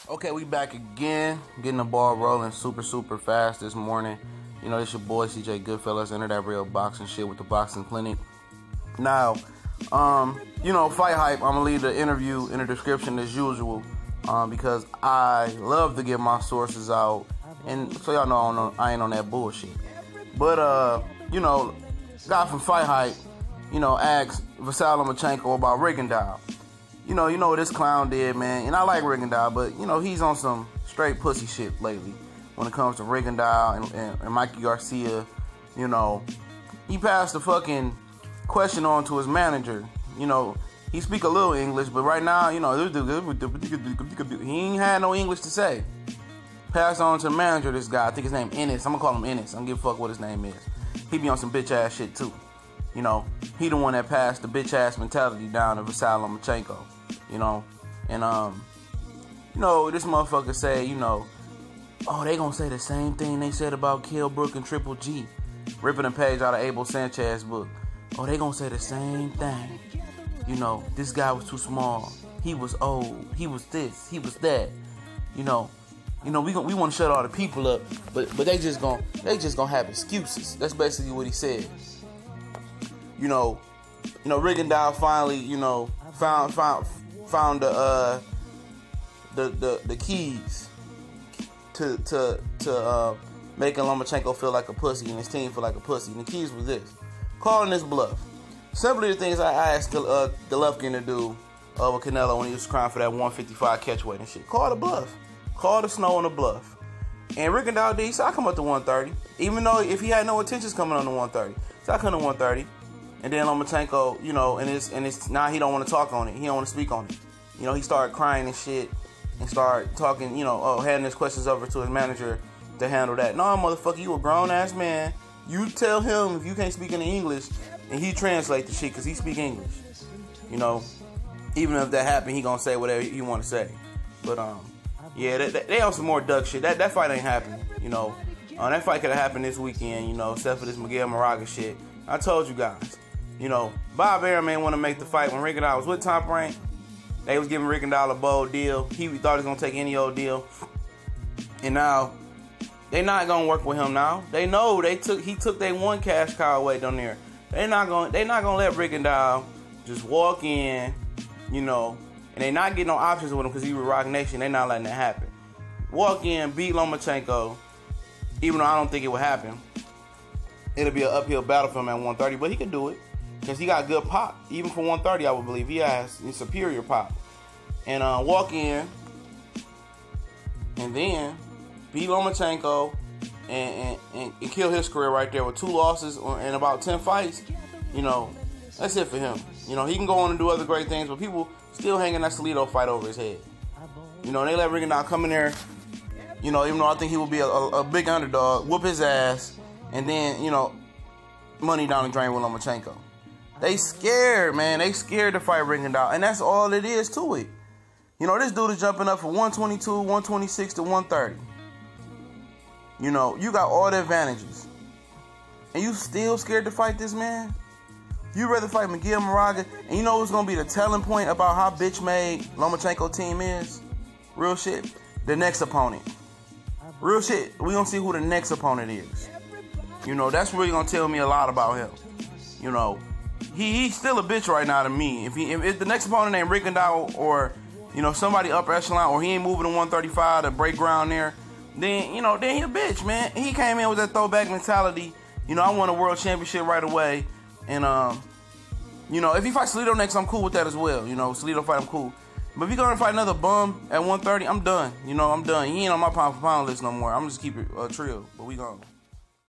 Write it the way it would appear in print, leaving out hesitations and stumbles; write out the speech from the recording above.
Okay, we back again, getting the ball rolling super fast this morning. You know, it's your boy CJ Goodfellas, Enter That Real Boxing Shit with the Boxing Clinic. Now, you know, FightHype, I'm gonna leave the interview in the description as usual, because I love to get my sources out, and so y'all know I ain't on that bullshit. But you know, guy from FightHype, you know, asked Vasyl Lomachenko about Rigondeaux. You know what this clown did, man. And I like Rigondeaux, but, you know, he's on some straight pussy shit lately when it comes to Rigondeaux and Mikey Garcia. You know, he passed the fucking question on to his manager. You know, he speak a little English, but right now, you know, he ain't had no English to say. Passed on to the manager, this guy. I think his name Ennis. I'm going to call him Ennis. I don't give a fuck what his name is. He be on some bitch-ass shit, too. You know, he the one that passed the bitch-ass mentality down to Vasyl Lomachenko. You know, and you know, this motherfucker say, you know, oh, they gonna say the same thing they said about Kell Brook and Triple G, ripping a page out of Abel Sanchez's book. Oh, they gonna say the same thing. You know, this guy was too small. He was old. He was this. He was that. You know, we want to shut all the people up, but they just gonna have excuses. That's basically what he said. You know, Rigondeaux finally, you know, found the keys to making Lomachenko feel like a pussy and his team feel like a pussy. And the keys was this: calling this bluff. Simply the things I asked Golovkin to do with Canelo when he was crying for that 155 catchweight and shit. Call the bluff. Call the snow on the bluff. And Rigondeaux did. He said, I come up to 130. Even though if he had no intentions coming on to 130. So I come to 130. And then Lomachenko, you know, and it's now he don't want to talk on it. He don't want to speak on it. You know, he started crying and shit and started talking, you know, handing his questions over to his manager to handle that. No, motherfucker, you a grown-ass man. You tell him if you can't speak any English, and he translate the shit because he speak English. You know, even if that happened, he gonna say whatever he want to say. But, yeah, they on some more duck shit. That fight ain't happening, you know. That fight could have happened this weekend, you know, except for this Miguel Moraga shit. I told you guys. You know, Bob Arum ain't want to make the fight when Rigondeaux was with Top Rank. They was giving Rigondeaux a bold deal. He thought he was going to take any old deal. And now, they not going to work with him now. They know he took their one cash cow away down there. They not going to let Rigondeaux just walk in, you know, and they not getting no options with him because he was Rock Nation. They not letting that happen. Walk in, beat Lomachenko, even though I don't think it would happen. It'll be an uphill battle for him at 130, but he can do it. Because he got good pop. Even for 130, I would believe. He has superior pop. And walk in. And then beat Lomachenko. And kill his career right there with 2 losses and about 10 fights. You know, that's it for him. You know, he can go on and do other great things. But people still hanging that Salido fight over his head. You know, they let Rigondeaux come in there. You know, even though I think he will be a big underdog. Whoop his ass. And then, you know, money down the drain with Lomachenko. They scared, man. They scared to fight Rigondeaux. And that's all it is to it. You know, this dude is jumping up from 122, 126 to 130. You know, you got all the advantages. And you still scared to fight this man? You rather fight Miguel Moraga. And you know what's going to be the telling point about how bitch-made Lomachenko team is? Real shit. The next opponent. Real shit. We're going to see who the next opponent is. You know, that's really going to tell me a lot about him. You know, he's still a bitch right now to me. If the next opponent ain't Rigondeaux or, you know, somebody upper echelon, or he ain't moving to 135 to break ground there, then, you know, then he a bitch, man. He came in with that throwback mentality. You know, I won a world championship right away. And, you know, if he fights Salido next, I'm cool with that as well. You know, Salido fight, I'm cool. But if he gonna fight another bum at 130, I'm done. You know, I'm done. He ain't on my pound for pound list no more. I'm just keep it trill. But we gone.